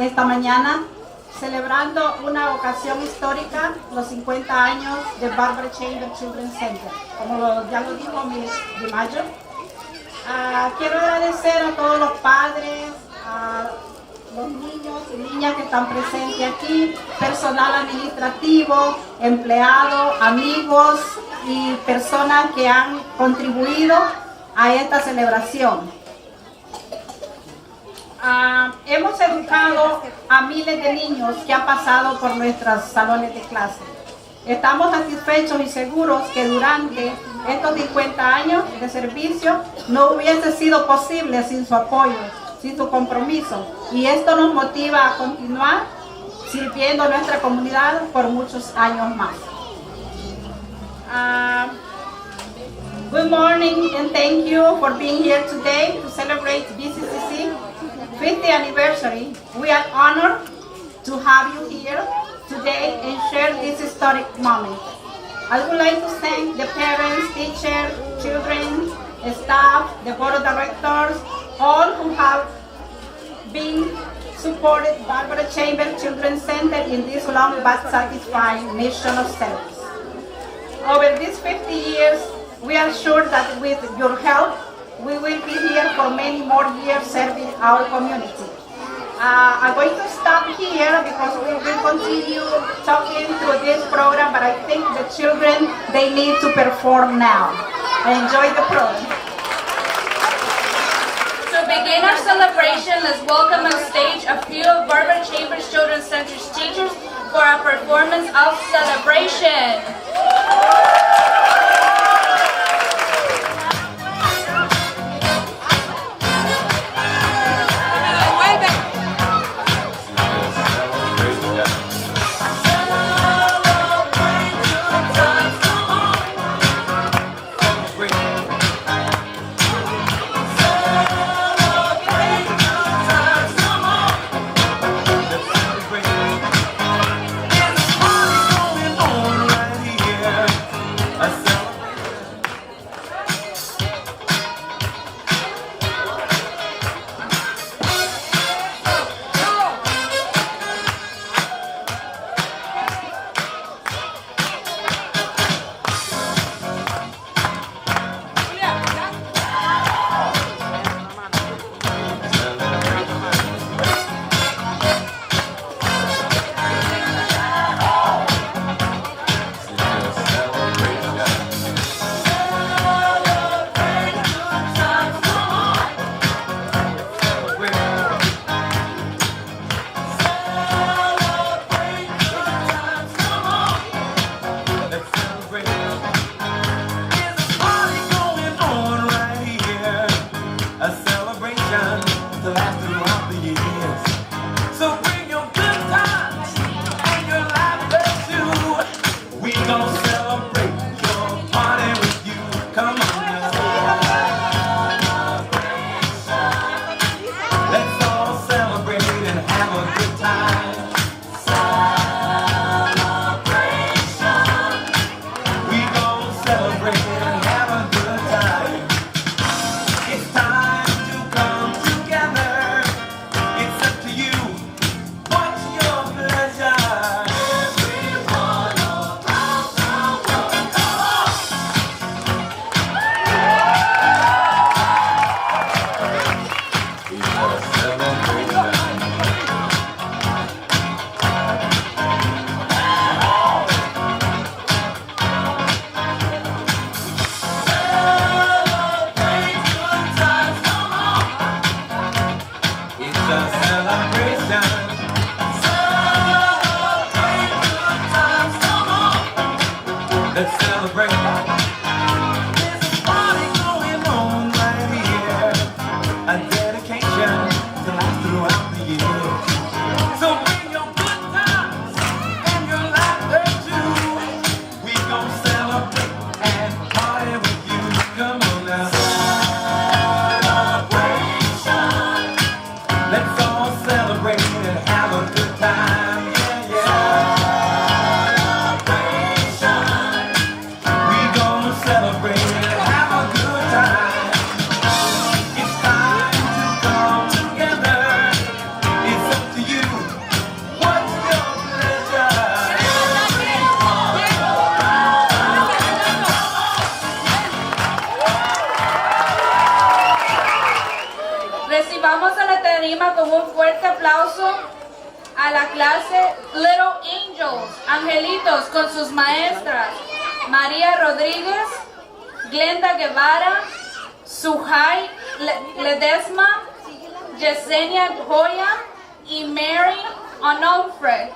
esta mañana celebrando una ocasión histórica, los 50 años de Barbara Chambers Children's Center, como ya lo dijo mi Mayo. Quiero agradecer a todos los padres, a los niños y niñas que están presentes aquí, personal administrativo, empleados, amigos y personas que han contribuido a esta celebración. Hemos educado a miles de niños que han pasado por nuestros salones de clase. Estamos satisfechos y seguros que durante estos 50 años de servicio no hubiese sido posible sin su apoyo, sin su compromiso. Y esto nos motiva a continuar sirviendo a nuestra comunidad por muchos años más. Good morning and thank you for being here today to celebrate BCCC 50th anniversary. We are honored to have you here today and share this historic moment. I would like to thank the parents, teachers, children, staff, the board of directors, all who have been supported Barbara Chambers Children's Center in this long but satisfying mission of service. Over these 50 years, we are sure that with your help, we will be here for many more years serving our community. I'm going to stop here because we will continue talking through this program, but I think the children, they need to perform now. Enjoy the program. To begin our celebration, let's welcome on stage a few of Barbara Chambers Children's Center's teachers for our performance of Celebration. aplauso a la clase Little Angels, Angelitos, con sus maestras María Rodríguez, Glenda Guevara, Sujay Ledesma, Yesenia Joya y Mary Onofre.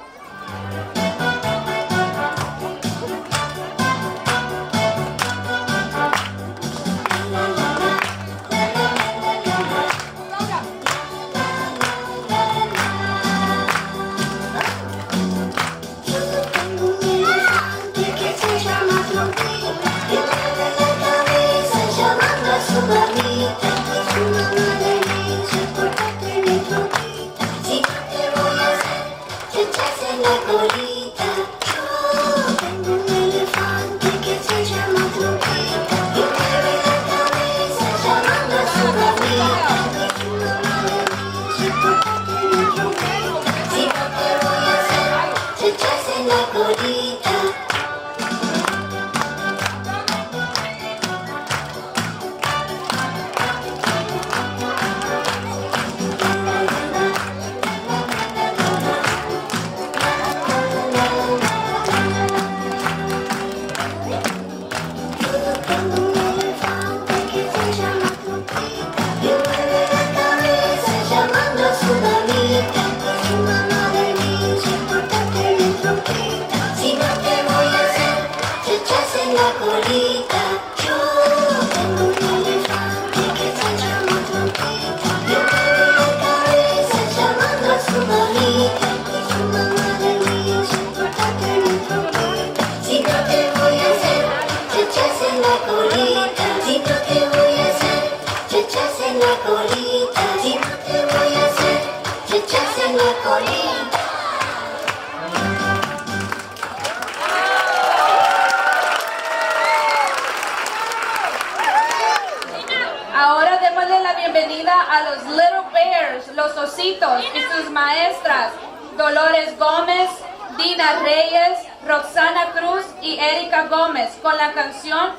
Ahora démosle la bienvenida a los Little Bears, los ositos, y sus maestras Dolores Gómez, Dina Reyes, Roxana Cruz y Erika Gómez con la canción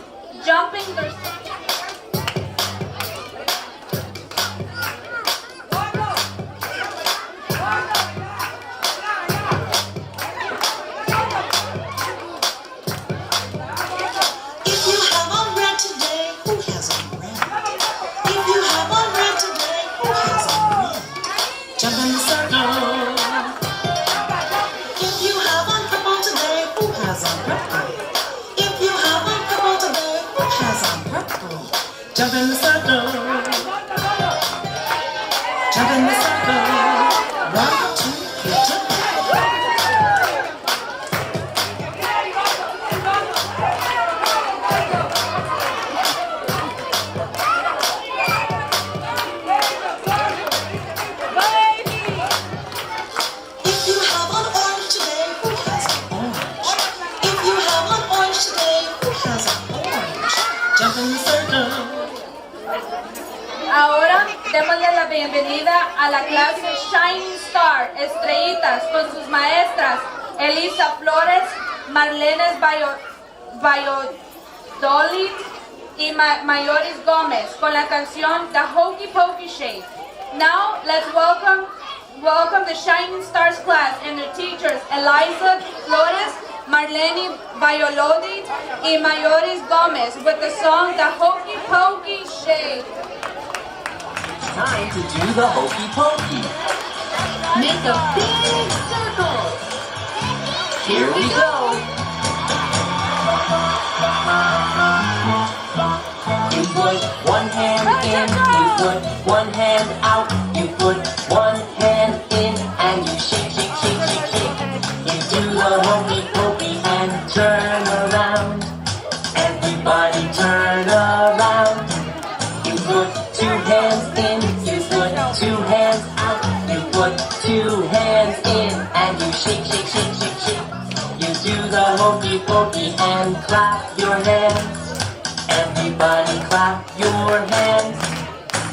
Jumping the... Jump in the circle. Jump in the circle. 1, 2, 3, jump. If you have an orange today, who has an orange? If you have an orange today, who has an orange? Jump in the circle. Ahora démosle la bienvenida a la clase Shining Star, estrellitas, con sus maestras Elisa Flores, Marlenes Valladolid y Mayoris Gómez con la canción The Hokey Pokey Shake. Now let's welcome the Shining Stars class and their teachers Eliza Flores, Marlene Valladolid y Mayoris Gómez with the song The Hokey Pokey Shake. Time to do the hokey pokey. Make a big circle. Here we go. You put one hand in, you put one hand out, you put one hand in, and you shake, shake, shake, shake, shake. You do the hokey pokey and turn around. Everybody turn around. You put two hands in, you put two hands out, you put two hands in, and you shake, shake, shake, shake, shake. You do the hokey pokey and clap your hands. Everybody clap your hands.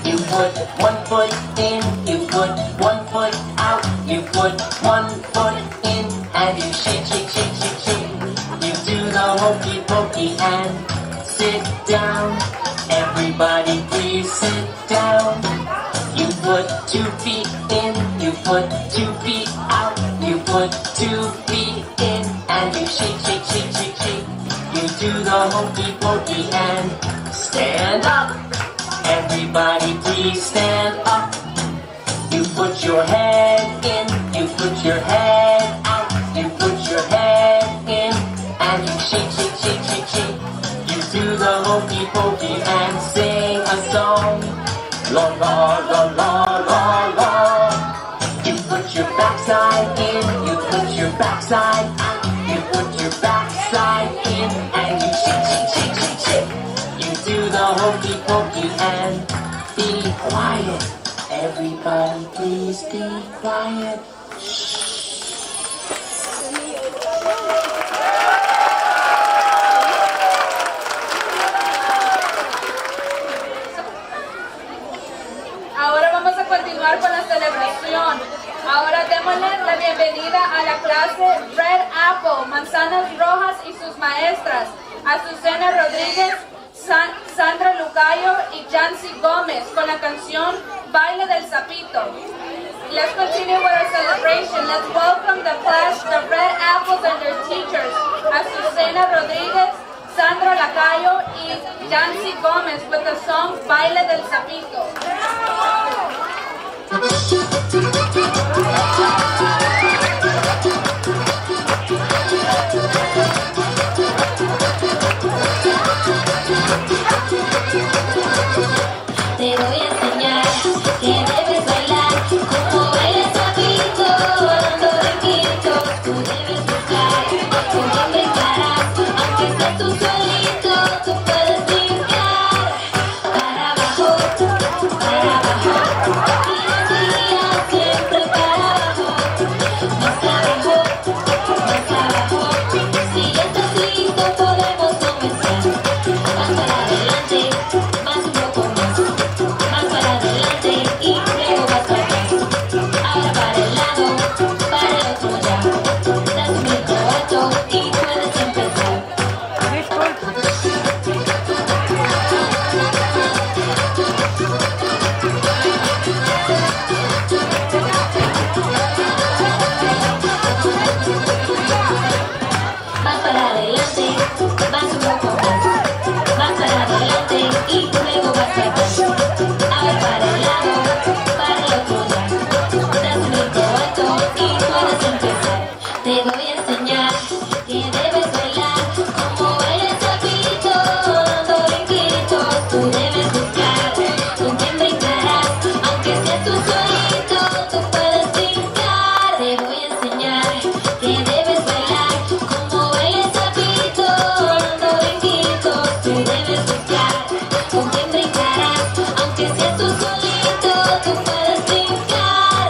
You put one foot in, you put one foot out, you put one foot in, and you shake, shake, shake, shake, shake. You do the hokey pokey and sit down. Everybody please sit down. You put 2 feet in, you put 2 feet out, you put 2 feet in, and you shake, shake, shake, shake, shake. You do the hokey pokey and stand up. Everybody please stand up. You put your head in, you put your head out, you put your head in, and you shake, shake, shake, shake, shake. You do the hokey pokey and sing a song. La la la la la la. You put your backside in, you put your backside out, you put your backside in, and you shake, shake, shake, shake, shake. You do the hokey pokey and be quiet. Everybody please be quiet. Ahora vamos a continuar con la celebración. Ahora démosle la bienvenida a la clase Red Apple, Manzanas Rojas y sus maestras, Azucena Rodríguez, Sandra Lucayo y Jancy Gómez con la canción Baile del Sapito. Let's continue with our celebration. Let's welcome the class, the Red Apples and their teachers, Azucena Rodríguez, Sandra Lucayo y Jancy Gómez with the song Baile del Sapito. Te voy a enseñar que debes bailar como baila el sapito, dando brinquitos. Tú debes buscar con quién brincarás, aunque estés tú solito, tú puedes brincar. Para abajo, gira, gira, siempre para abajo. Más abajo, si ya estás listo podemos comenzar. Más para adelante, más un poco más. Más para adelante y luego vas para atrás. Ahora para el lado, para el otro ya. Das un brinco alto y puedes empezar. Más para adelante, más un poco más. Más para adelante y luego vas para atrás. Ahora para el lado, para el otro ya. Das un brinco alto y puedes empezar. Te voy a enseñar que debes bailar como baila el sapito, dando brinquitos. Tú debes buscar con quién brincarás, aunque seas tú solito, tú puedes brincar. Te voy a enseñar que debes bailar como baila el sapito, dando brinquitos. Tú debes buscar con quién brincarás, aunque seas tú solito, tú puedes brincar.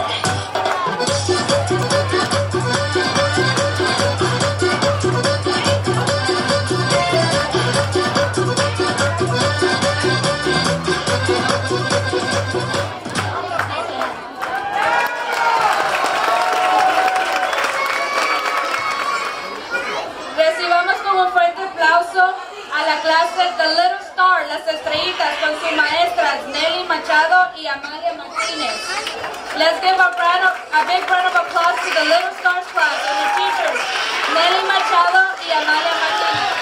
Recibamos con un fuerte aplauso a la clase The Little Star, las estrellitas, con sus maestras Nelly Machado y Amalia Martínez. Let's give a big round of applause to the Little Stars class and the teachers, Nelly Machado y Amalia Martínez.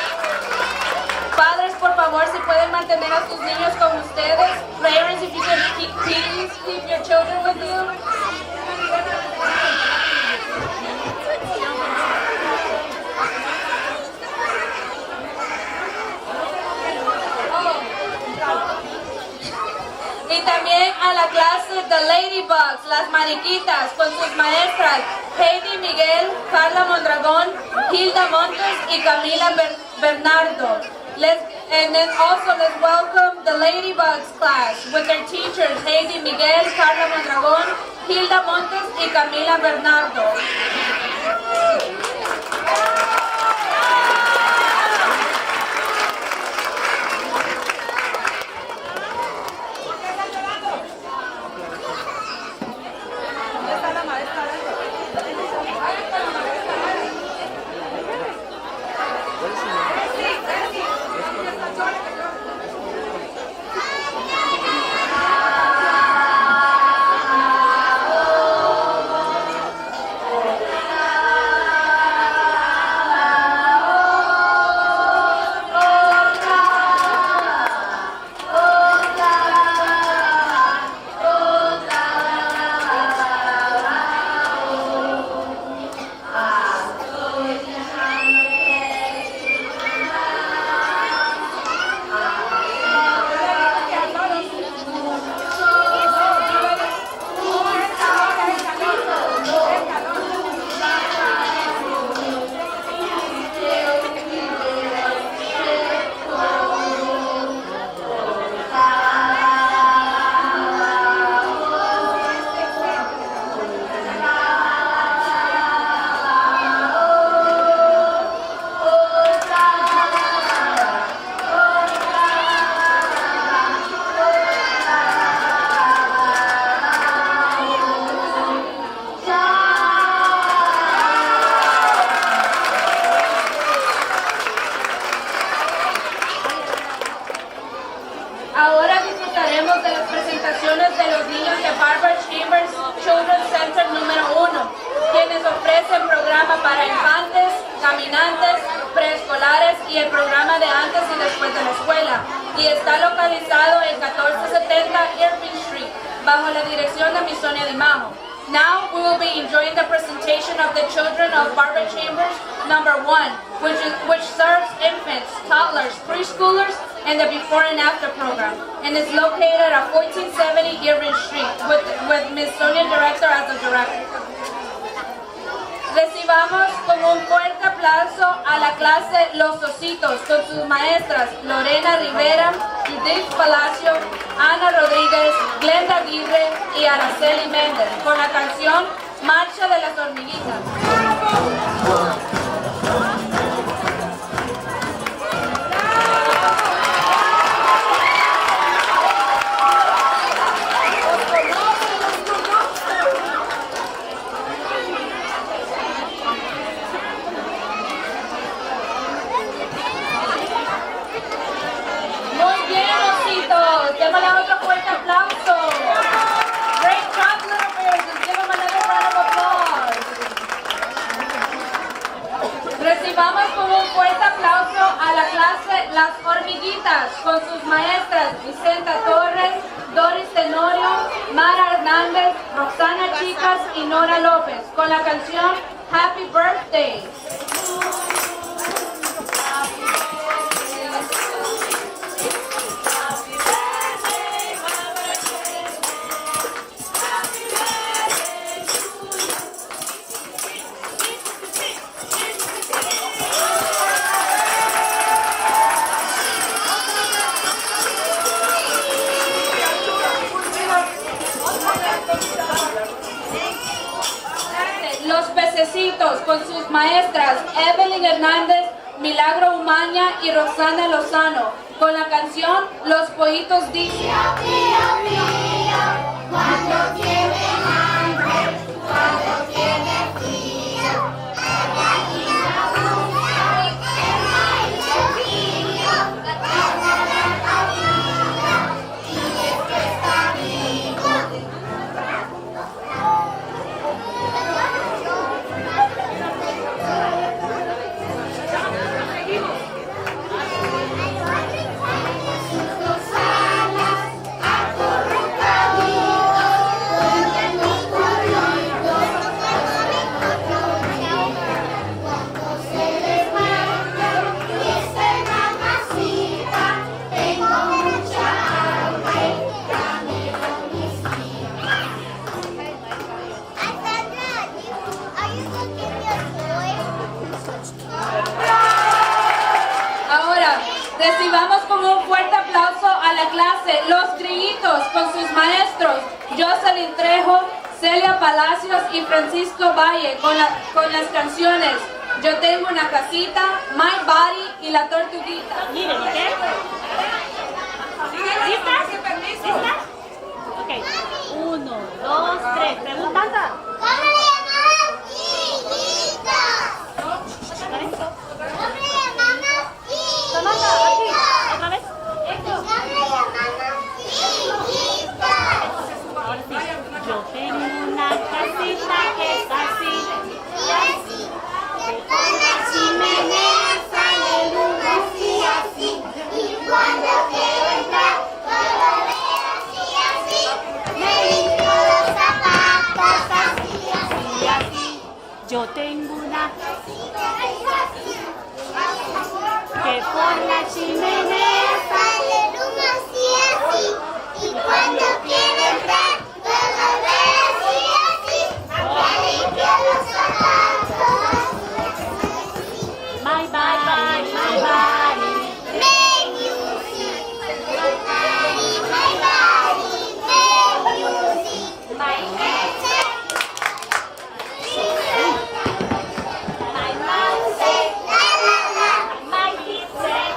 Padres, por favor, si pueden mantener a sus niños con ustedes. Parents, if you can please keep your children with you. Y también a la clase The Ladybugs, las mariquitas, con sus maestras Heidi Miguel, Carla Mondragón, Hilda Montes y Camila Bernardo. And then also let's welcome the Ladybugs class with their teachers Heidi Miguel, Carla Mondragón, Hilda Montes y Camila Bernardo. y está localizado en 1470 Irving Street, bajo la dirección de Miss Sonia Di Majo. Now we will be enjoying the presentation of the children of Barbara Chambers number 1, which serves infants, toddlers, preschoolers, and the before and after program, and is located at 1470 Irving Street with Miss Sonia Director as the director. Recibamos con un fuerte aplauso a la clase Los Ositos con sus maestras Lorena Rivera, Judith Palacio, Ana Rodríguez, Glenda Aguirre y Araceli Méndez con la canción Marcha de las Hormiguitas. Démosle otro fuerte aplauso. Great job, little bears. Let's give them another round of applause. Recibamos con un fuerte aplauso a la clase Las Hormiguitas con sus maestras Vicenta Torres, Doris Tenorio, Mara Hernández, Roxana Chicas y Nora López con la canción Happy Birthday. Los Pececitos con sus maestras Evelyn Hernández, Milagro Umaña y Roxana Lozano con la canción Los Pollitos dicen. Cuando tienen hambre, cuando tienen frío, la gallina busca el maíz frío, gana la comida y esto está rico. Sus alas acurrucaditos, ponen los pollitos, cuando se levantan y dicen mamacita, tengo mucha hambre, dame comidita. Alessandra, are you cooking your toy? Ahora, recibamos con un fuerte aplauso a la clase Los Grillitos con sus maestros Jocelyn Trejo, Celia Palacios y Francisco Valle con las canciones Yo Tengo Una Casita, My Body y La Tortuguita. Miren, ¿ok? ¿Listas? ¿Listas? Ok. 1, 2, 3. Pregunta. ¿Cómo le llamamos grillitos? ¿Otra vez? ¿Cómo le llamamos Tomando, aquí. grillitos? ¿Otra vez? ¿Cómo le llamamos grillitos? Ahora sí. Yo tengo una casita que es así. Y así, que con la chimenea sale luz así, así. Y cuando quiero entrar, todo ve así, así. Me limpio los zapatos así, así, así. Yo tengo una Casita que es así. que por la chimenea. Sale luz así, así. Y cuando quiero entrar, todo ve así, así. Me limpio los zapatos así, así. My body, my body. Make music, my body, make music, my head says, my mouth says, la la la, My feet say,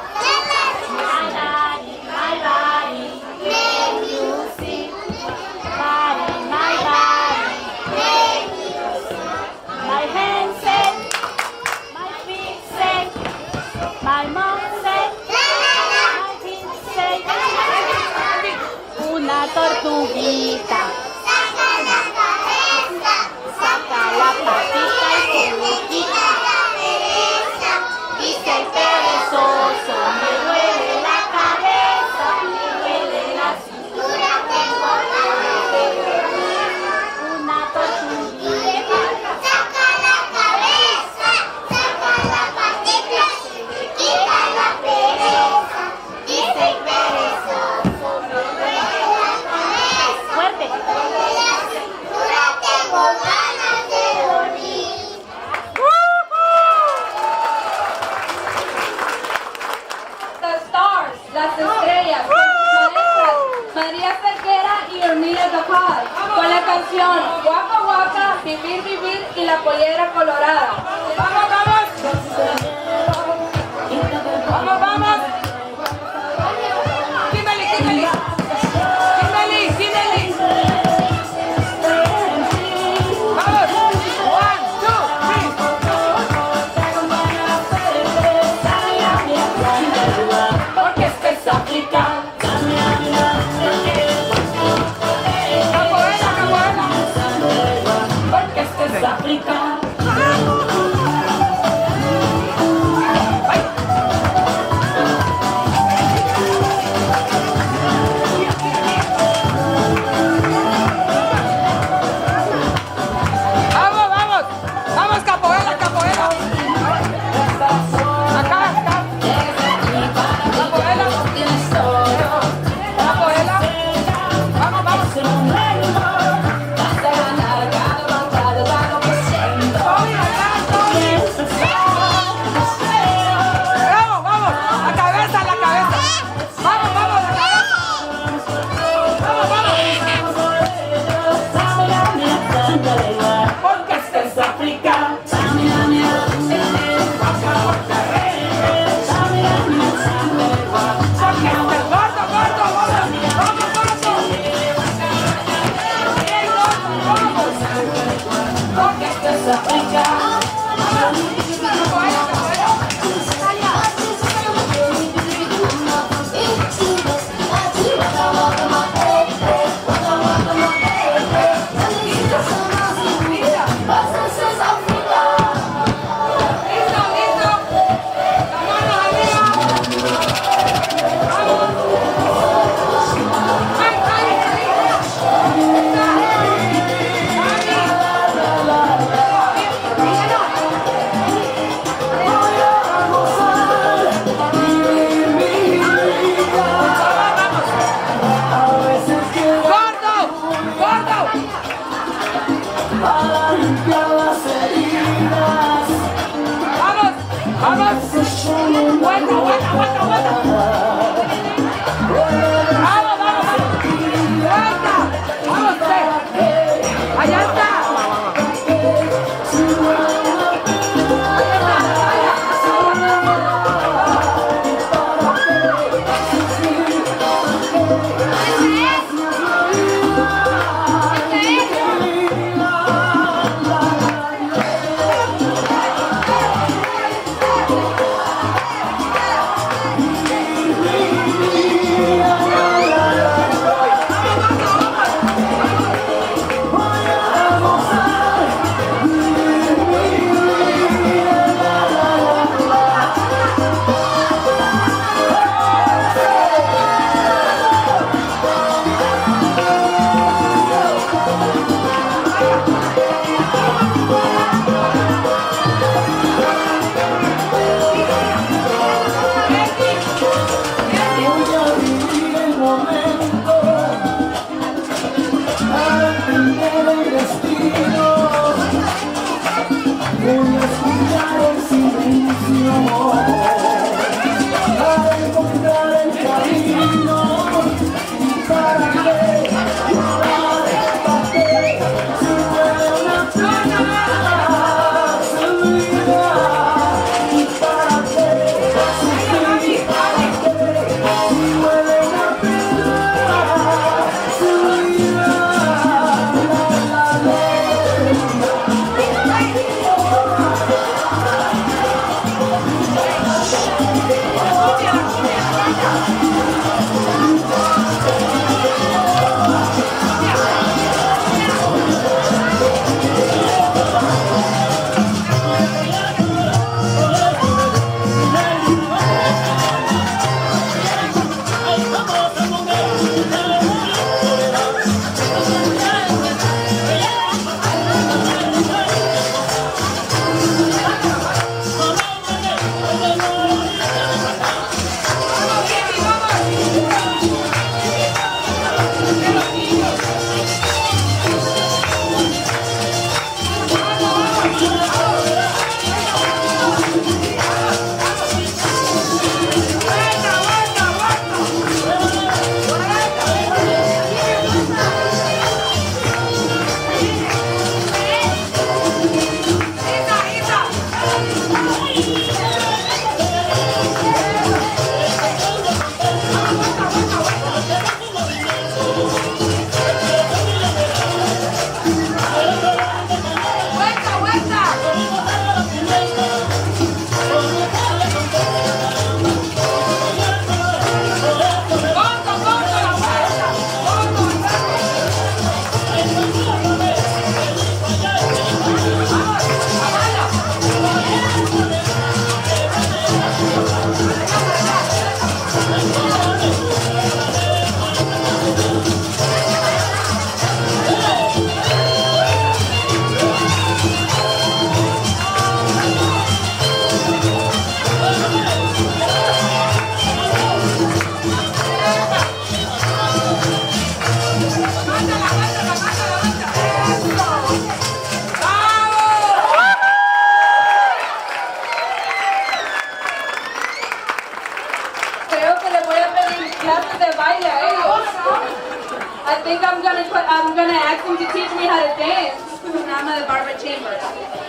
I'm gonna ask him to teach me how to dance. I'm at the Barber Chambers.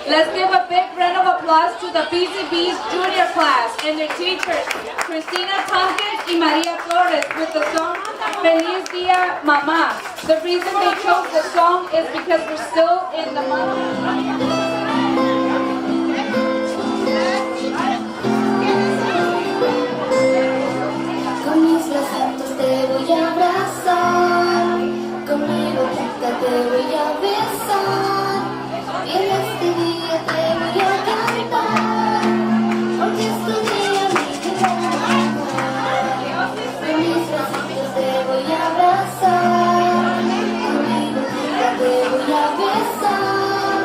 Let's give a big round of applause to the BCB's junior class and their teachers, Cristina Tompkins y Maria Torres, with the song Feliz Dia Mama. The reason they chose the song is because we're still in the month. Con mis bracitos te voy a abrazar, con mi boquita te voy a besar, y en este día te voy a cantar, porque es tu día, mi vida. Con mis bracitos te voy a abrazar, con mi boquita te voy a besar,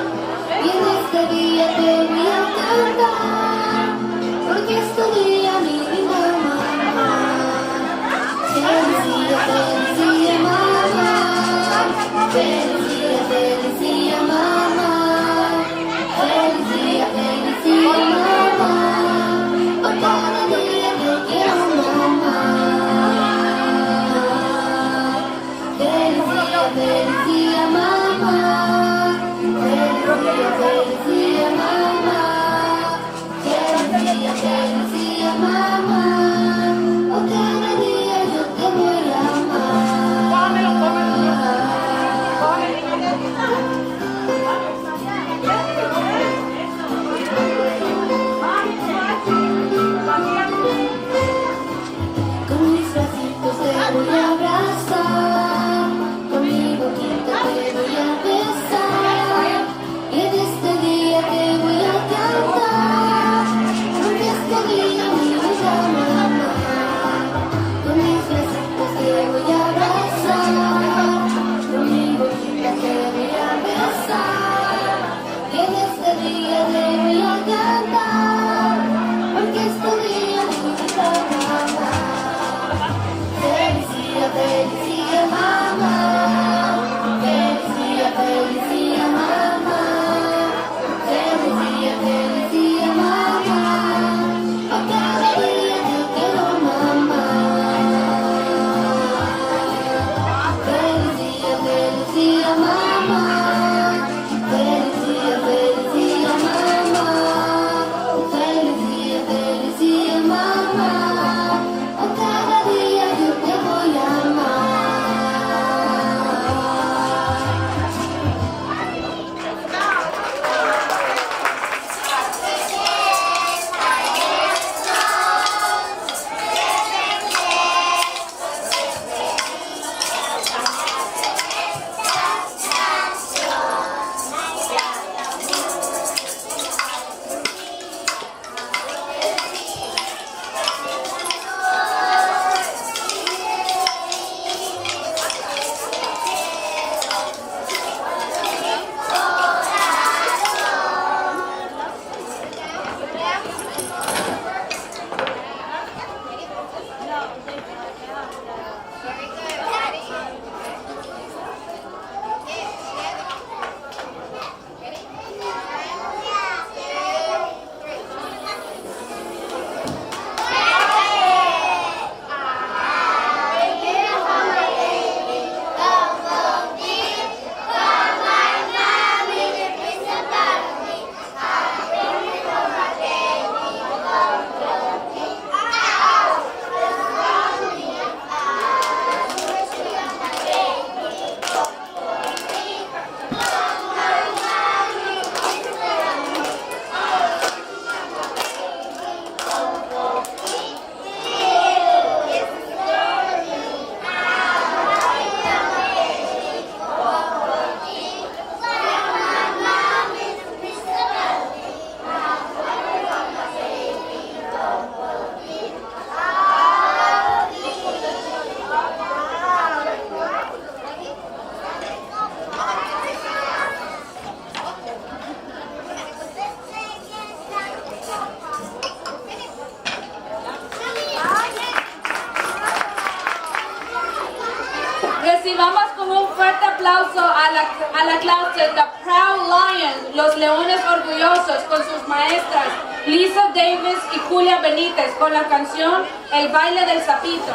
a la clase The Proud Lions, los leones orgullosos, con sus maestras Lisa Davis y Julia Benítez, con la canción El baile del sapito.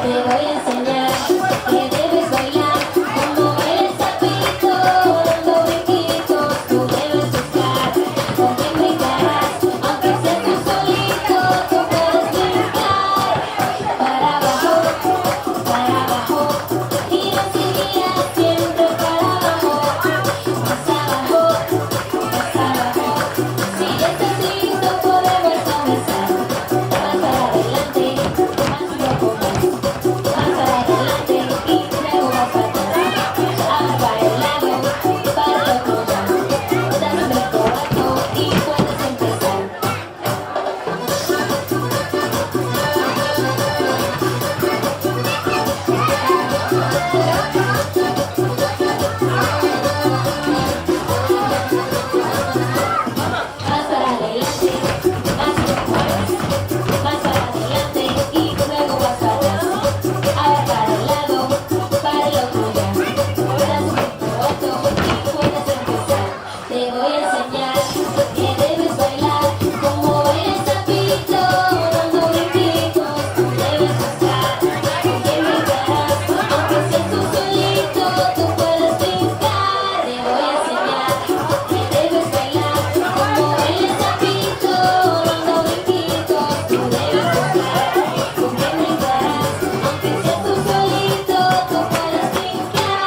Te voy a enseñar que debes bailar como baila el sapito, dando brinquitos. Tú debes buscar con quién brincarás, aunque seas tú solito, tú puedes brincar. Para abajo, giras y giras siempre para abajo. Más abajo, si ya estás listo podemos comenzar. Más para adelante, más un poco más. Más para adelante y luego más para atrás. Ahora para el lado, para el otro lado. Das un brinco alto y puedes empezar. Más para adelante, más un poco más. Más para adelante y luego más para atrás. Ahora para el lado, para el otro lado. Das un brinco alto y puedes empezar. Te voy a enseñar que debes bailar como baila el sapito, dando brinquitos. Tú debes buscar con quién brincarás, aunque seas tú solito, tú puedes brincar. Te voy a enseñar que debes bailar como baila el sapito, dando brinquitos. Tú debes buscar con quién brincarás, aunque seas tú solito, tú puedes brincar.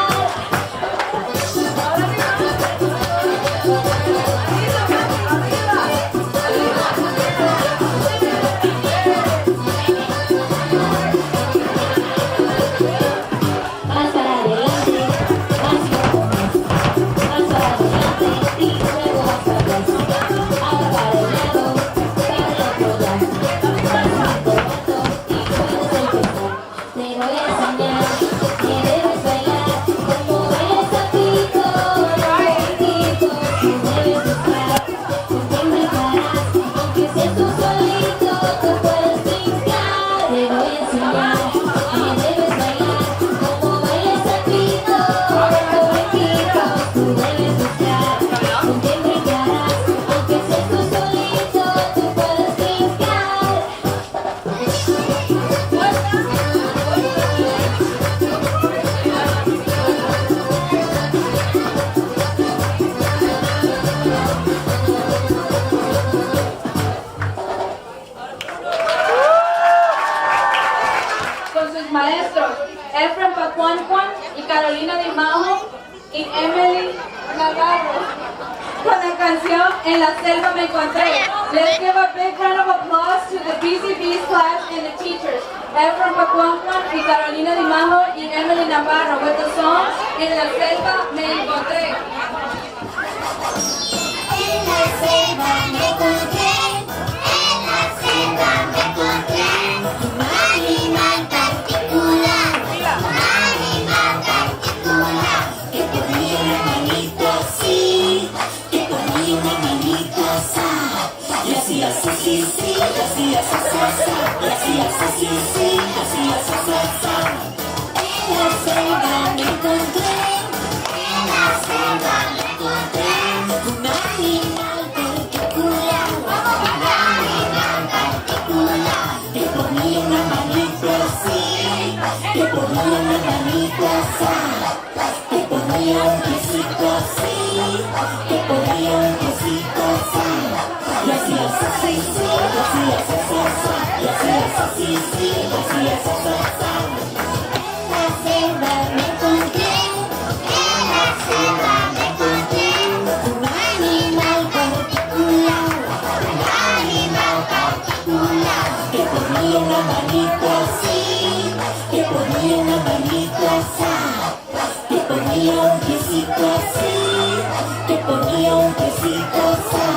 Más para adelante, más un poco más. Más para adelante y luego más para atrás. Ahora para el lado, para el otro lado. Das un brinco alto y puedes empezar. Te voy a enseñar que debes bailar como baila el sapito, dando brinquitos. Tú debes buscar con quién brincarás, aunque seas tú solito, tú puedes brincar. Te voy a enseñar que debes bailar como baila el sapito, dando brinquitos. Tú debes buscar con quién brincarás, aunque seas tú solito, tú puedes brincar. Con sus maestros Efraín Pacuancuan y Carolina Di Majo y Emily Navarro, con la canción En la selva me encontré. Let's give a big round of applause to the BCB's class and the teachers, Efraín Pacuancuan y Carolina Di Majo y Emily Navarro, with the song En la selva me encontré. En la selva me encontré, en la selva me encontré un animal particular, que ponía una manito así, que ponía una manito así, y hacía así, sí, sí, y hacía así, así, y hacía así, sí, sí, y hacía así, así. En la selva me encontré, en la selva me encontré un animal particular, que ponía una manito así, que ponía una manito así, que ponía un piecito así, que ponía un piecito así, y hacía así, sí, y hacía así, y hacía así, sí, y hacía así. En la selva me encontré, en la selva me encontré un animal particular, que ponía una manito así, que ponía una manito así, que ponía un piecito así, que ponía un piecito así,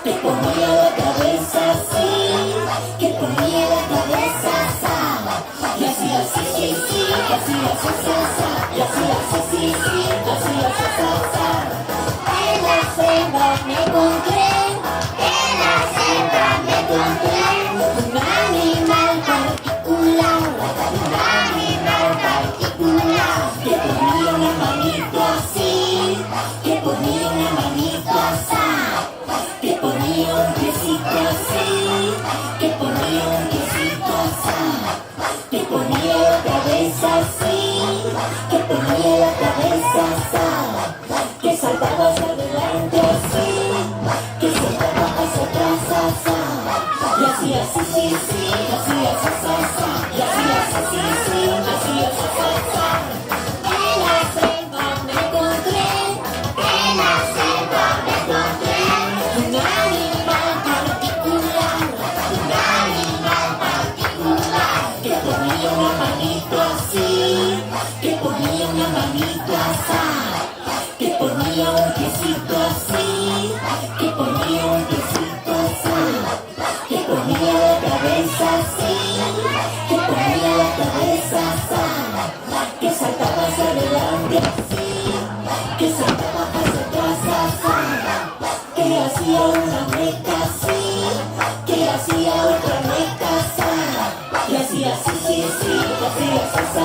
que ponía la cabeza así, que ponía la cabeza así, y hacía así, sí, sí, y hacía así, y hacía así, sí, sí, y hacía así. En la selva me encontré, en la selva me encontré un animal particular, que ponía una manito así, que ponía una manito así, que ponía un piecito así, que ponía un piecito así, que ponía la cabeza así, que ponía la cabeza así, que saltaba hacia adelante así, que saltaba hacia atrás así, y hacía así, sí, sí, hacía así, así, y hacía así, sí, sí, hacía así, así. En la selva me encontré, en la selva me encontré un animal particular, que ponía una manito así, que ponía una manito así, que ponía un piecito así, que ponía un piecito así, que ponía la cabeza así, que ponía la cabeza así, que saltaba hacia adelante así, que saltaba hacia atrás así, que hacía una meta así, que hacía otra meta así, y hacía así, sí, sí, hacía así,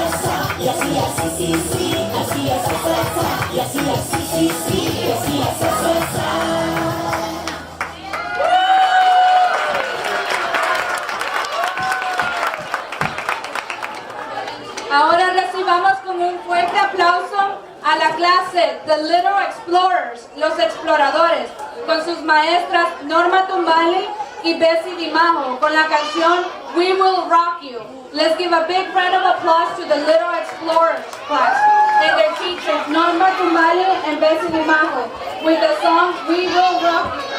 y hacía así, sí, sí, hacía así, y hacía así, sí, sí, hacía así. Ahora recibamos con un fuerte aplauso a la clase The Little Explorers, los exploradores, con sus maestras Norma Tumbali y Bessie Dimajo, con la canción We Will Rock You. Let's give a big round of applause to the Little Explorers class and their teachers Norma Tumbali and Bessie Dimajo with the song We Will Rock You.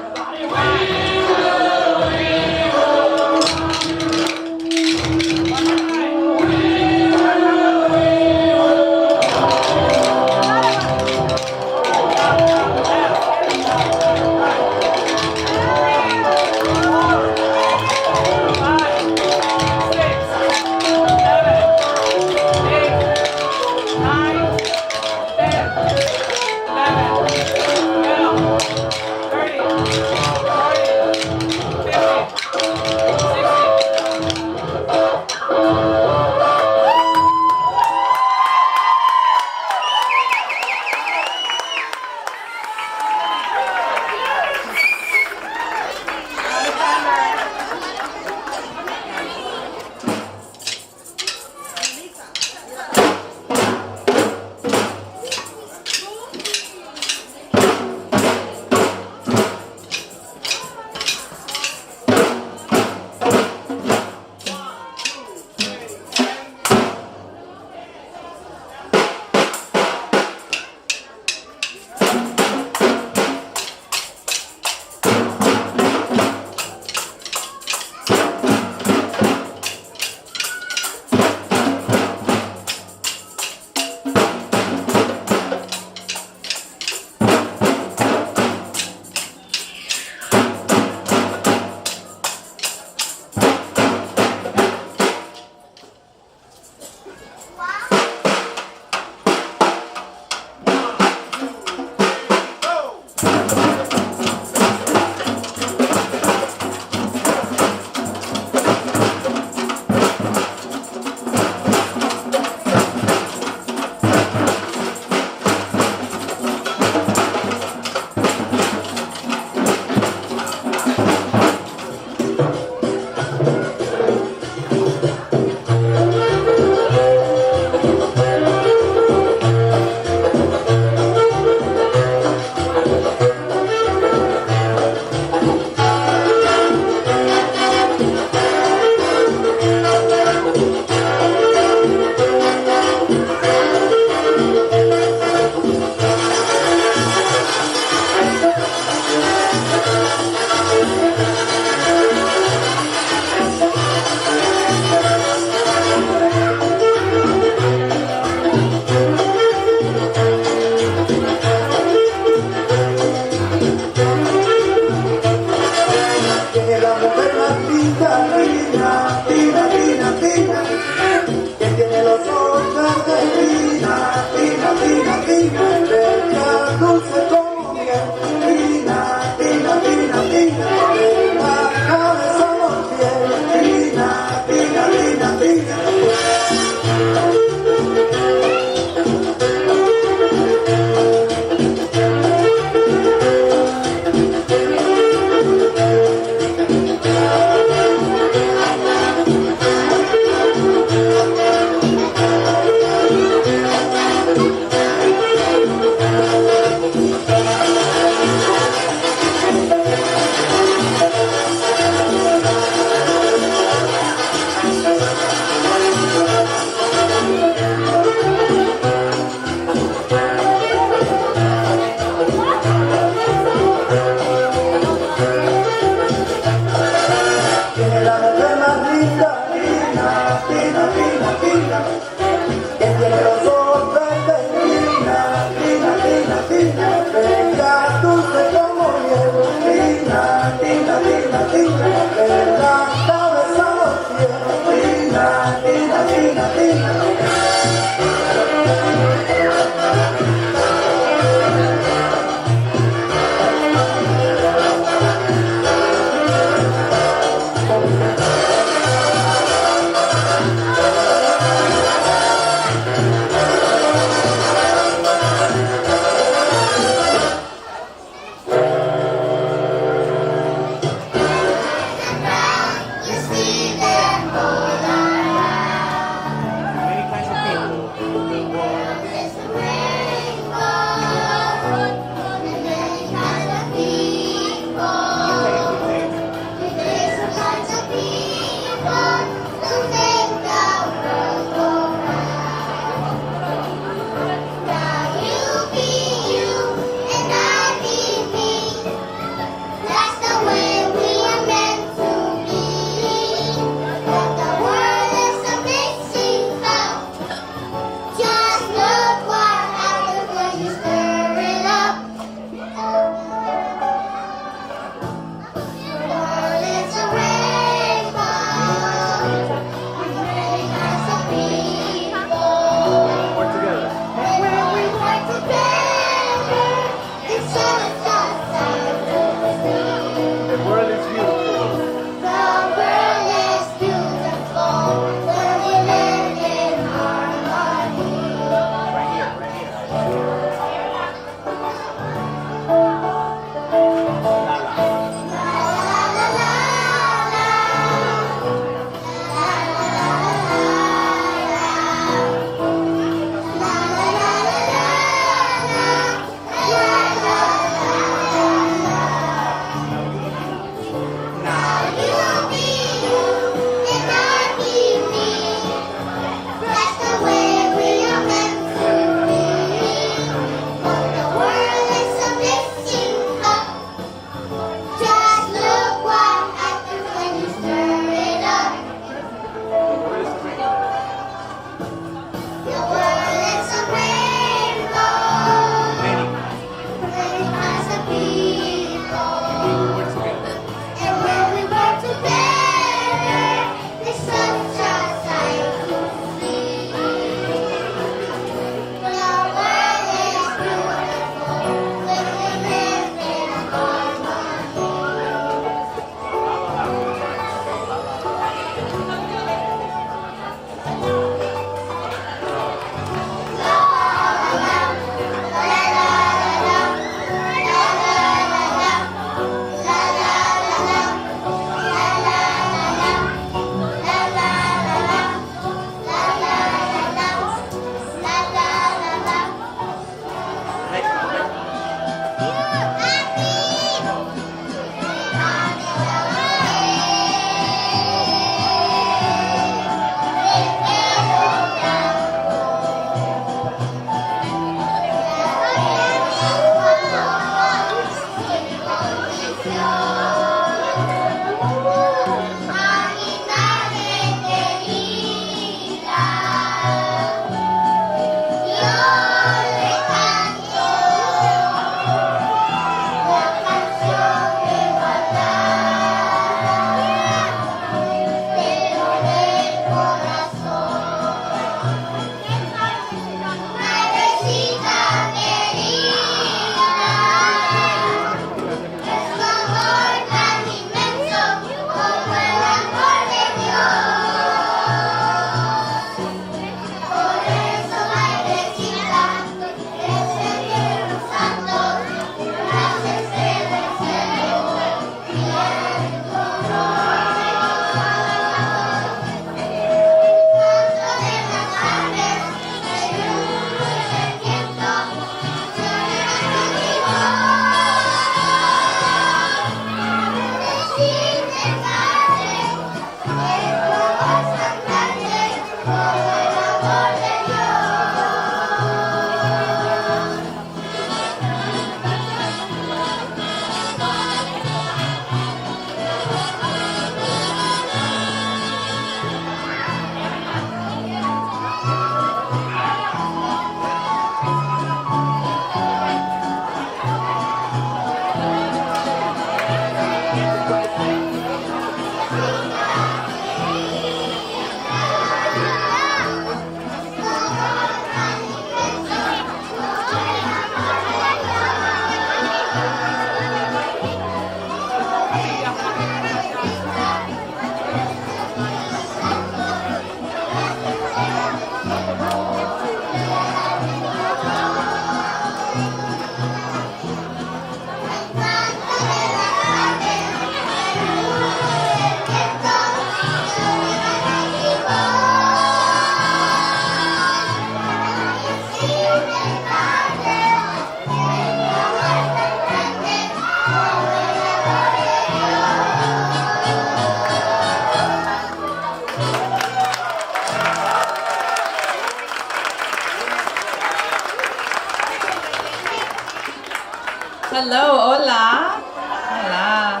Hello, hola. Hola.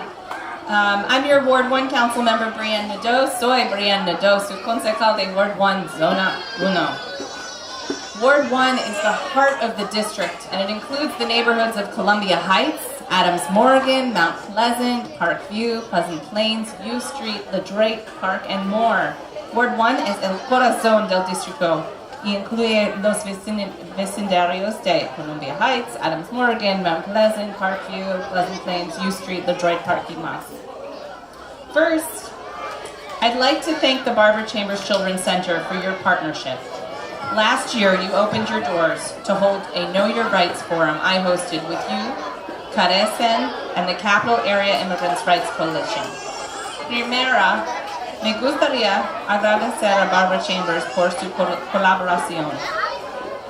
I'm your Ward 1 Council Member, Brienne Nadeau. Soy Brienne Nadeau, su concejal de Ward 1, Zona 1. Ward 1 is the heart of the district, and it includes the neighborhoods of Columbia Heights, Adams Morgan, Mount Pleasant, Parkview, Pleasant Plains, U Street, LaDrake Park, and more. Ward 1 es el corazón del distrito y incluye los vecindarios de Columbia Heights, Adams Morgan, Mount Pleasant, Parkview, Pleasant Plains, U Street, LaDrake Park, y más. First, I'd like to thank the Barbara Chambers Children's Center for your partnership. Last year, you opened your doors to hold a Know Your Rights forum I hosted with you, Carecen, and the Capital Area Immigrants' Rights Coalition. Primera, me gustaría agradecer a Barbara Chambers por su colaboración.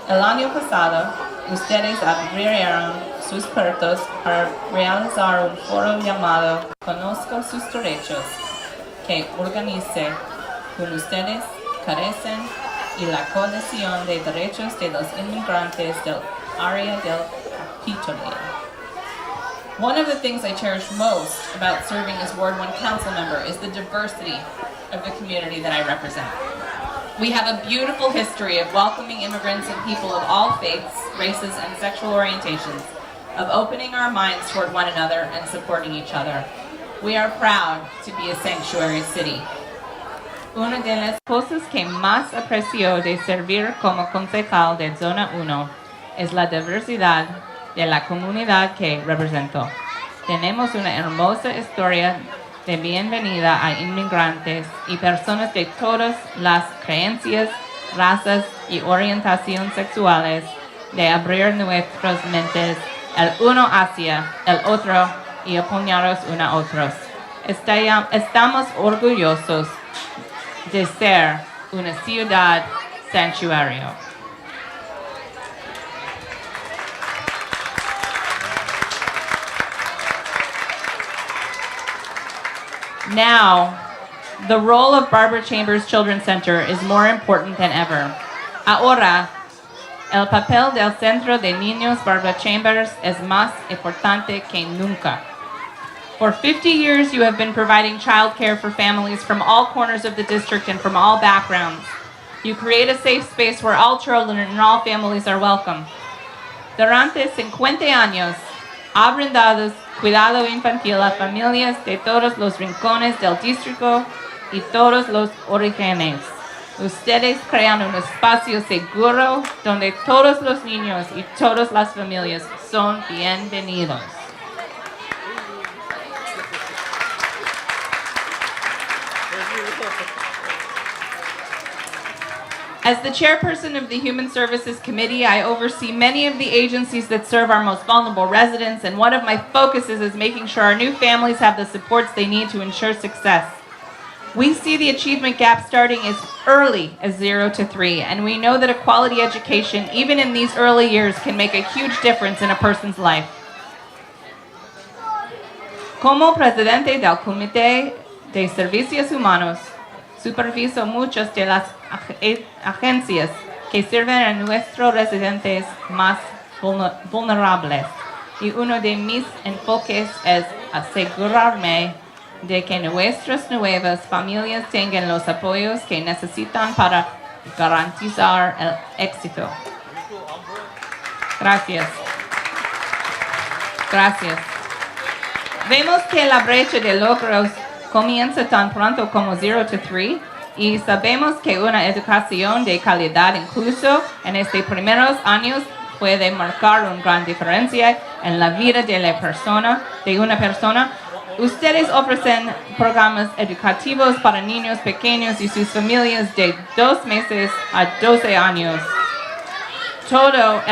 El año pasado, ustedes abrieron sus puertas para realizar un foro llamado Conozco sus derechos, que organice con ustedes, Carecen, y la Coalición de Derechos de los Inmigrantes del Área del Capitolio. One of the things I cherish most about serving as Ward 1 Council member is the diversity of the community that I represent. We have a beautiful history of welcoming immigrants and people of all faiths, races, and sexual orientations, of opening our minds toward one another and supporting each other. We are proud to be a sanctuary city. Una de las cosas que más aprecio de servir como concejal de Zona 1 es la diversidad de la comunidad que represento. Tenemos una hermosa historia de bienvenida a inmigrantes y personas de todas las creencias, razas y orientaciones sexuales, de abrir nuestras mentes el uno hacia el otro y apoyarnos unos a otros. Estamos orgullosos de ser una ciudad santuario. Now, the role of Barbara Chambers Children's Center is more important than ever. Ahora, el papel del Centro de Niños Barbara Chambers es más importante que nunca. For 50 years, you have been providing childcare for families from all corners of the district and from all backgrounds. You create a safe space where all children and all families are welcome. Durante 50 años, ha brindado cuidado infantil a familias de todos los rincones del distrito y todos los orígenes. Ustedes crean un espacio seguro donde todos los niños y todas las familias son bienvenidos. As the chairperson of the Human Services Committee, I oversee many of the agencies that serve our most vulnerable residents, and one of my focuses is making sure our new families have the supports they need to ensure success. We see the achievement gap starting as early as 0 to 3, and we know that a quality education, even in these early years, can make a huge difference in a person's life. Como presidente del Comité de Servicios Humanos, superviso muchas de las agencias que sirven a nuestros residentes más vulnerables, y uno de mis enfoques es asegurarme de que nuestras nuevas familias tengan los apoyos que necesitan para garantizar el éxito. Gracias. Gracias. Vemos que la brecha de logros comienza tan pronto como 0 to 3 y sabemos que una educación de calidad incluso en estos primeros años puede marcar una gran diferencia en la vida de una persona. Ustedes ofrecen programas educativos para niños pequeños y sus familias de 2 meses a 12 años. Todo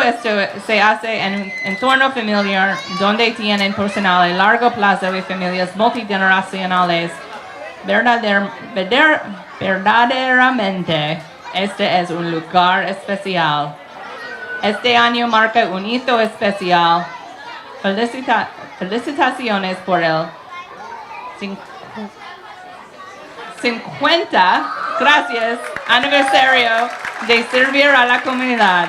esto se hace en un entorno familiar donde tienen personal a largo plazo y familias multigeneracionales. Verdaderamente, este es un lugar especial. Este año marca un hito especial. Felicitaciones por el 50 aniversario de servir a la comunidad.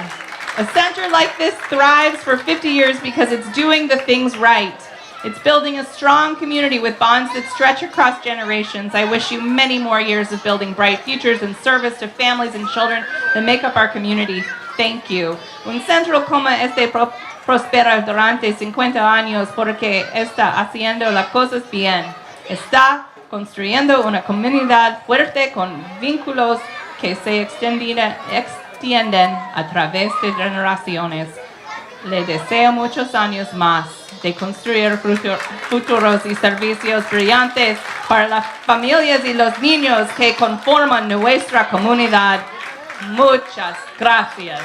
A center like this thrives for 50 years because it's doing the things right. It's building a strong community with bonds that stretch across generations. I wish you many more years of building bright futures and service to families and children that make up our community. Thank you. Un centro como este prospera durante 50 años porque está haciendo las cosas bien. Está construyendo una comunidad fuerte con vínculos que se extienden a través de generaciones. Le deseo muchos años más de construir futuros y servicios brillantes para las familias y los niños que conforman nuestra comunidad. Muchas gracias.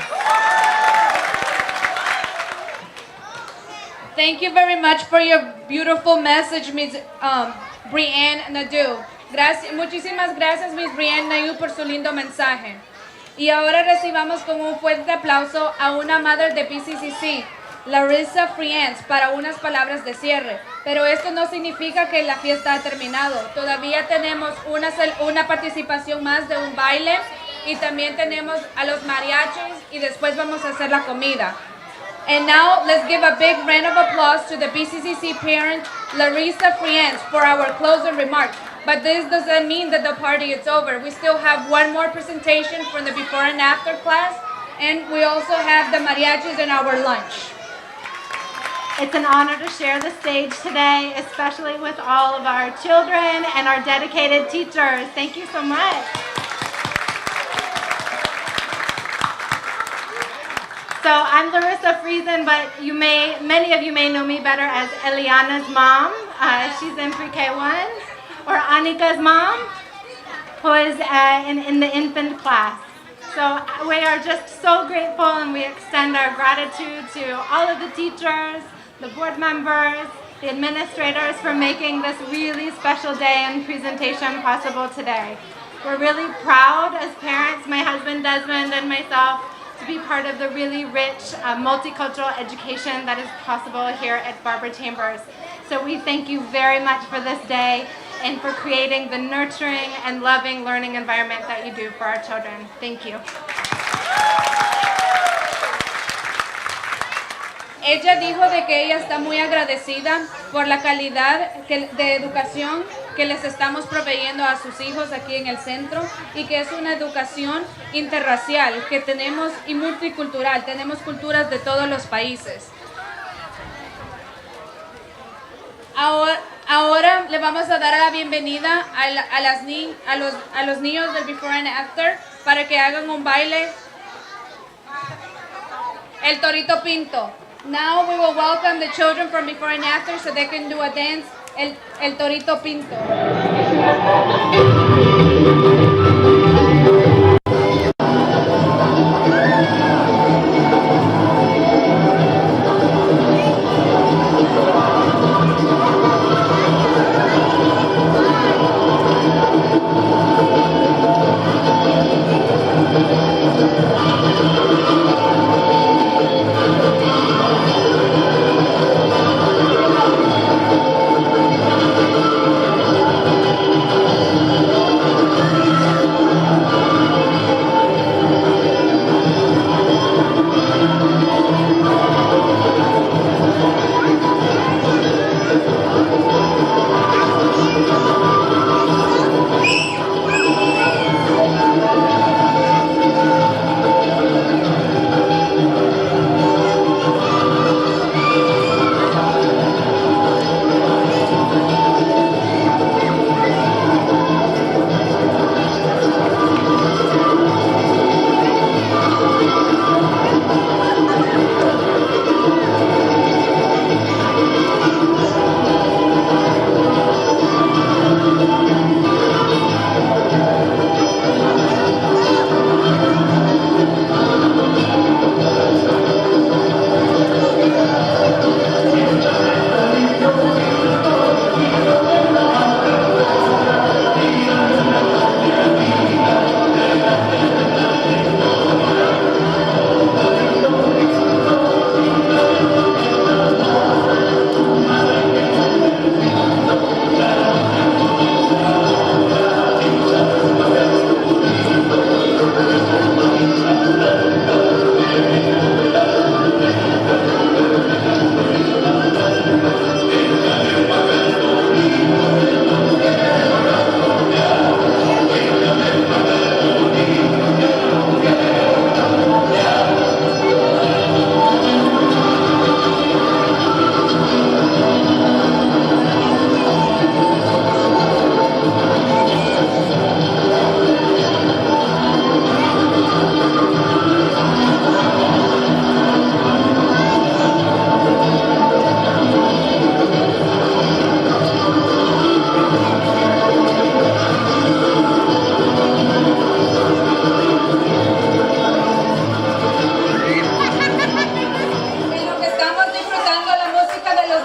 Thank you very much for your beautiful message, Ms. Brianne Nadeau. Muchísimas gracias, Ms. Brianne Nadeau, por su lindo mensaje. Y ahora recibamos con un fuerte aplauso a una madre de PCCC, Larissa Friends, para unas palabras de cierre. Pero esto no significa que la fiesta ha terminado. Todavía tenemos una participación más de un baile y también tenemos a los mariachis y después vamos a hacer la comida. And now let's give a big round of applause to the PCCC parent, Larissa Friends, for our closing remarks. But this doesn't mean that the party is over. We still have one more presentation from the before and after class, and we also have the mariachis and our lunch. It's an honor to share the stage today, especially with all of our children and our dedicated teachers. Thank you so much. So I'm Larissa Friesen, but many of you may know me better as Eliana's mom. She's in pre-K1. Or Anika's mom, who is in the infant class. So we are just so grateful, and we extend our gratitude to all of the teachers, the board members, the administrators for making this really special day and presentation possible today. We're really proud as parents, my husband Desmond and myself, to be part of the really rich multicultural education that is possible here at Barbara Chambers. So we thank you very much for this day and for creating the nurturing and loving learning environment that you do for our children. Thank you. Ella dijo de que ella está muy agradecida por la calidad de educación que les estamos proveyendo a sus hijos aquí en el centro y que es una educación interracial que tenemos y multicultural. Tenemos culturas de todos los países. Ahora le vamos a dar la bienvenida a los niños del Before and After para que hagan un baile, el Torito Pinto. Now we will welcome the children from Before and After so they can do a dance, el Torito Pinto.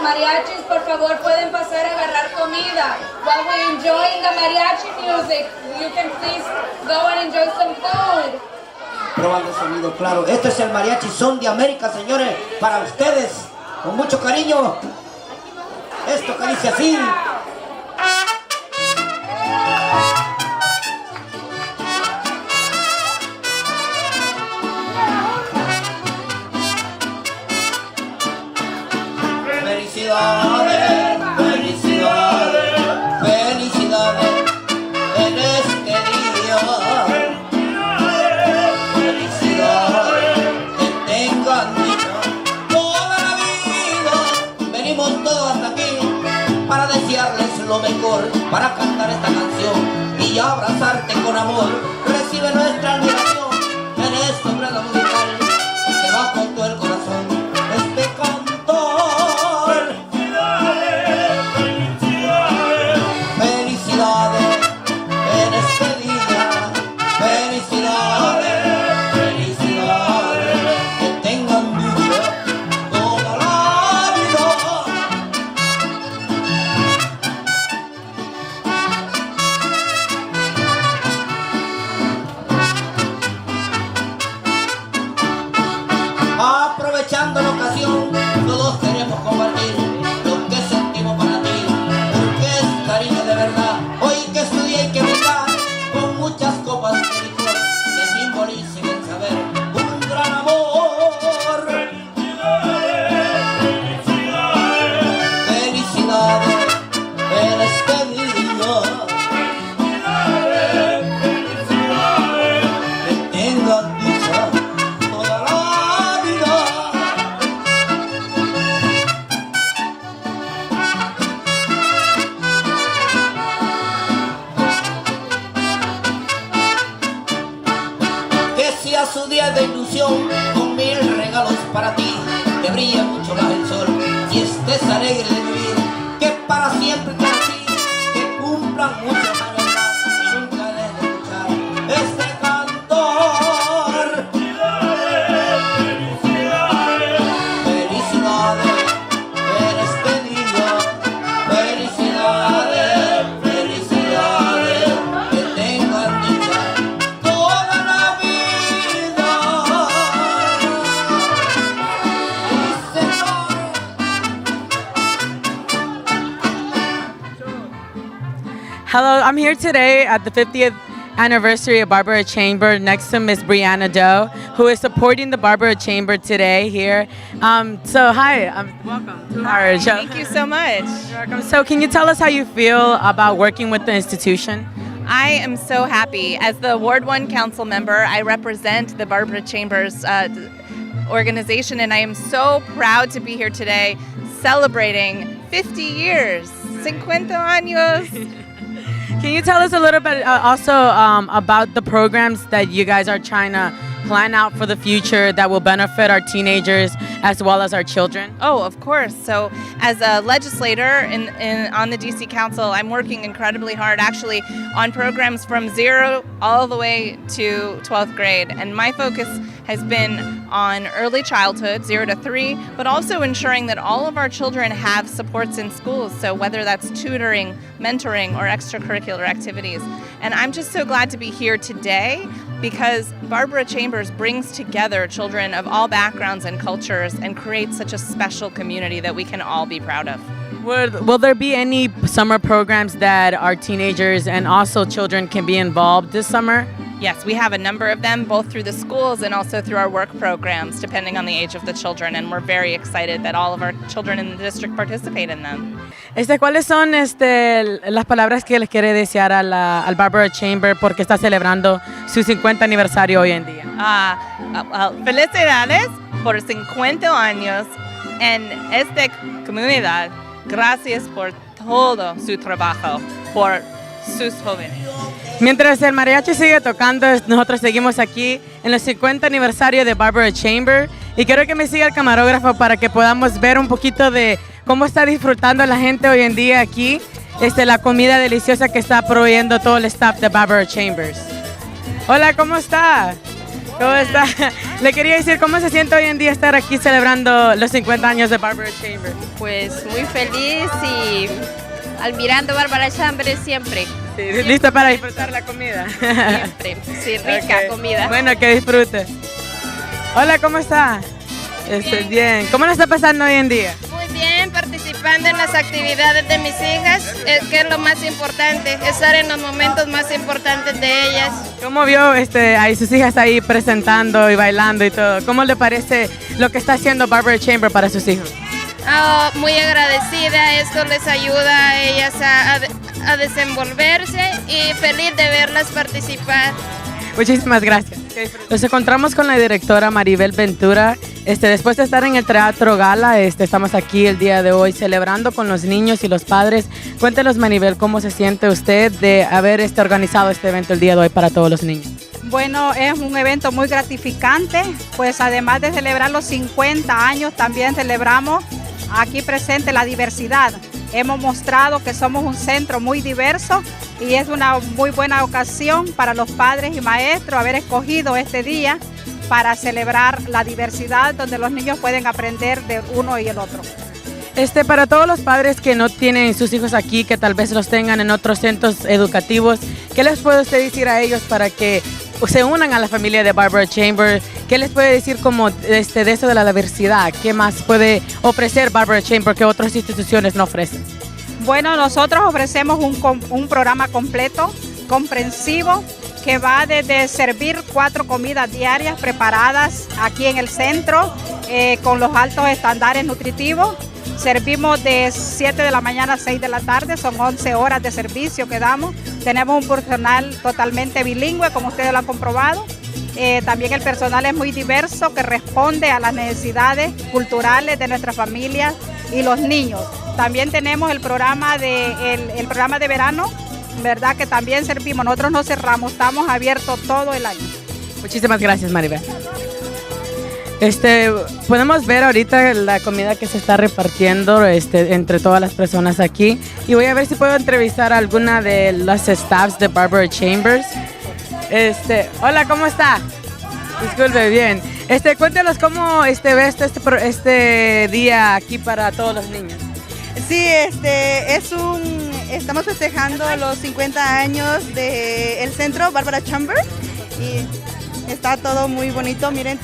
mariachis, por favor, pueden pasar a agarrar comida. While we're enjoying the mariachi music, you can please go and enjoy some food. Probando el sonido, claro. Este es el mariachi son de América, señores, para ustedes, con mucho cariño. Esto que dice así. Felicidades, felicidades, felicidades en este día. Felicidades, que tengan dicha toda la vida. Venimos todos hasta aquí para desearles lo mejor, para cantar esta canción y abrazarte con amor. Recibe nuestra admiración en esta obra musical que va con todo el corazón. Este cantor. Felicidades en este día, felicidades, felicidades, que tengan dicha toda la vida. Aprovechando la ocasión, todos queremos compartir lo que sentimos para ti, porque es cariño de verdad. Hoy que estudié hay que brindar con muchas copas de licor que simbolicen el saber un gran amor. Felicidades en este día. Que tengan dicha toda la vida. Que sea su día de ilusión con 1000 regalos para ti, que brille mucho más el sol y estés alegre de vivir, que para siempre estés así, que cumplan muchos años más y nunca dejes de escuchar este cantor. Felicidades en este día, felicidades, felicidades, que tengan dicha toda la vida. Y Hello, I'm here today at the 50th anniversary of Barbara Chamber next to Miss Brianna Doe, who is supporting the Barbara Chamber today here. So hi, welcome to our show. Thank you so much. You're welcome. So can you tell us how you feel about working with the institution? I am so happy. As the Ward 1 council member, I represent the Barbara Chambers organization, and I am so proud to be here today celebrating 50 years. 50 años. Can you tell us a little bit also about the programs that you guys are trying to plan out for the future that will benefit our teenagers as well as our children? Oh, of course. So as a legislator on the DC Council, I'm working incredibly hard actually on programs from 0 all the way to 12th grade. And my focus has been on early childhood, 0 to 3, but also ensuring that all of our children have supports in schools. So whether that's tutoring, mentoring, or extracurricular activities. And I'm just so glad to be here today because Barbara Chambers brings together children of all backgrounds and cultures and creates such a special community that we can all be proud of. Will there be any summer programs that our teenagers and also children can be involved this summer? Yes, we have a number of them, both through the schools and also through our work programs, depending on the age of the children, and we're very excited that all of our children in the district participate in them. ¿Cuáles son las palabras que les quiere desear al Barbara Chamber porque está celebrando su 50 aniversario hoy en día? Felicidades por 50 años en esta comunidad. Gracias por todo su trabajo, por sus jóvenes. Mientras el mariachi sigue tocando, nosotros seguimos aquí en los 50 aniversario de Barbara Chamber y quiero que me siga el camarógrafo para que podamos ver un poquito de cómo está disfrutando la gente hoy en día aquí, la comida deliciosa que está proveyendo todo el staff de Barbara Chambers. Hola, ¿cómo está? ¿Cómo está? Le quería decir, ¿cómo se siente hoy en día estar aquí celebrando los 50 años de Barbara Chamber? Pues muy feliz y admirando a Barbara Chamber siempre. Sí, ¿lista para disfrutar la comida? Siempre, sí, rica comida. Bueno, que disfrute. Hola, ¿cómo está? Bien. ¿Cómo la está pasando hoy en día? Muy bien, participando en las actividades de mis hijas, que es lo más importante, estar en los momentos más importantes de ellas. ¿Cómo vio a sus hijas ahí presentando y bailando y todo? ¿Cómo le parece lo que está haciendo Barbara Chamber para sus hijos? Muy agradecida, esto les ayuda a ellas a desenvolverse y feliz de verlas participar. Muchísimas gracias. Nos encontramos con la directora Maribel Ventura. Después de estar en el Teatro Gala, estamos aquí el día de hoy celebrando con los niños y los padres. Cuéntenos, Maribel, ¿cómo se siente usted de haber organizado este evento el día de hoy para todos los niños? Bueno, es un evento muy gratificante, pues además de celebrar los 50 años, también celebramos aquí presente la diversidad. Hemos mostrado que somos un centro muy diverso y es una muy buena ocasión para los padres y maestros haber escogido este día para celebrar la diversidad donde los niños pueden aprender de uno y el otro. Para todos los padres que no tienen sus hijos aquí, que tal vez los tengan en otros centros educativos, ¿qué les puede usted decir a ellos para que se unan a la familia de Barbara Chamber? ¿Qué les puede decir como de eso de la diversidad? ¿Qué más puede ofrecer Barbara Chamber que otras instituciones no ofrecen? Bueno, nosotros ofrecemos un programa completo, comprensivo, que va desde servir 4 comidas diarias preparadas aquí en el centro con los altos estándares nutritivos. Servimos de 7 de la mañana a 6 de la tarde, son 11 horas de servicio que damos. Tenemos un personal totalmente bilingüe, como ustedes lo han comprobado. También el personal es muy diverso, que responde a las necesidades culturales de nuestras familias y los niños. También tenemos el programa de verano, ¿verdad? Que también servimos. Nosotros no cerramos, estamos abiertos todo el año. Muchísimas gracias, Maribel. Podemos ver ahorita la comida que se está repartiendo entre todas las personas aquí y voy a ver si puedo entrevistar a alguna de las staffs de Barbara Chambers. Hola, ¿cómo está? Disculpe, bien. Cuéntenos cómo ve este día aquí para todos los niños. Sí, estamos festejando los 50 años del centro Barbara Chamber y está todo muy bonito, miren.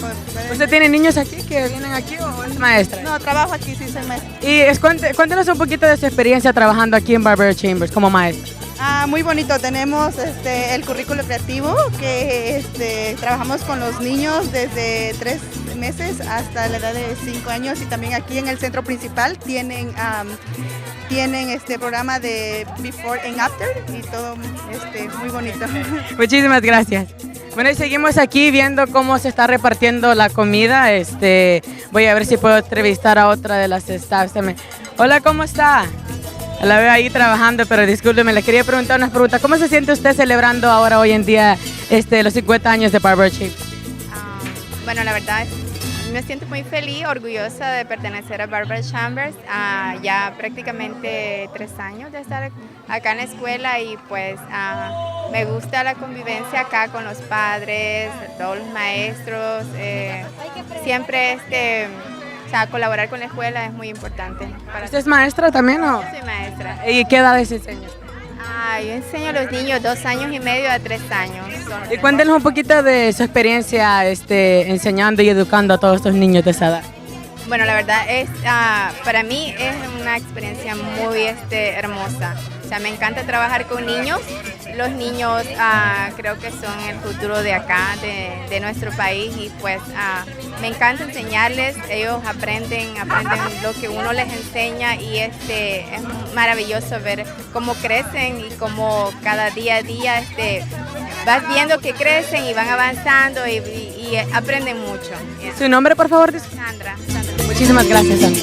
¿Usted tiene niños aquí que vienen aquí o es maestra? No, trabajo aquí, sí, soy maestra. Y cuéntenos un poquito de su experiencia trabajando aquí en Barbara Chambers como maestra. Muy bonito, tenemos el currículo creativo que trabajamos con los niños desde 3 meses hasta la edad de 5 años y también aquí en el centro principal tienen este programa de Before and After y todo muy bonito. Muchísimas gracias. Bueno, y seguimos aquí viendo cómo se está repartiendo la comida. Voy a ver si puedo entrevistar a otra de las staffs también. Hola, ¿cómo está? La veo ahí trabajando, pero discúlpeme, le quería preguntar unas preguntas. ¿Cómo se siente usted celebrando ahora, hoy en día, los 50 años de Barbara Chamber? Bueno, la verdad, me siento muy feliz, orgullosa de pertenecer a Barbara Chambers. Ya prácticamente 3 años de estar acá en la escuela y pues me gusta la convivencia acá con los padres, todos los maestros. Siempre colaborar con la escuela es muy importante. ¿Usted es maestra también o? Yo soy maestra. ¿Y qué edades enseña? Yo enseño a los niños 2 años y medio a 3 años. Y cuéntenos un poquito de su experiencia enseñando y educando a todos estos niños de esa edad. Bueno, la verdad es, para mí es una experiencia muy hermosa. O sea, me encanta trabajar con niños. Los niños creo que son el futuro de acá, de nuestro país y pues me encanta enseñarles. Ellos aprenden lo que uno les enseña y es maravilloso ver cómo crecen y cómo cada día a día vas viendo que crecen y van avanzando y aprenden mucho. ¿Su nombre, por favor? Sandra. Muchísimas gracias, Sandra.